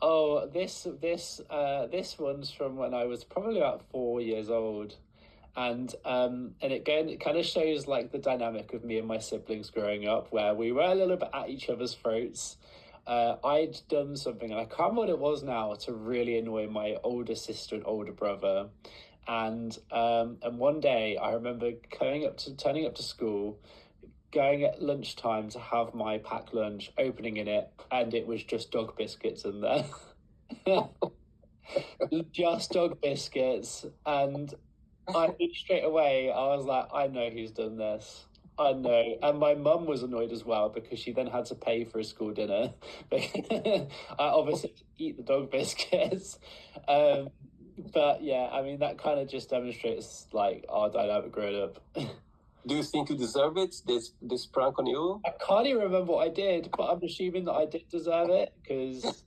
Oh, this one's from when I was probably about 4 years old. And again, it kind of shows like the dynamic of me and my siblings growing up, where we were a little bit at each other's throats. I'd done something, and I can't remember what it was now, to really annoy my older sister and older brother. And one day I remember turning up to school, going at lunchtime to have my packed lunch, opening in it, and it was just dog biscuits in there. Just dog biscuits. And I knew straight away, I was like, I know who's done this. I know. And my mum was annoyed as well because she then had to pay for a school dinner. I obviously eat the dog biscuits. Um, but yeah, I mean, that kind of just demonstrates like our dynamic growing up. Do you think you deserve it? This prank on you? I can't even remember what I did, but I'm assuming that I did deserve it because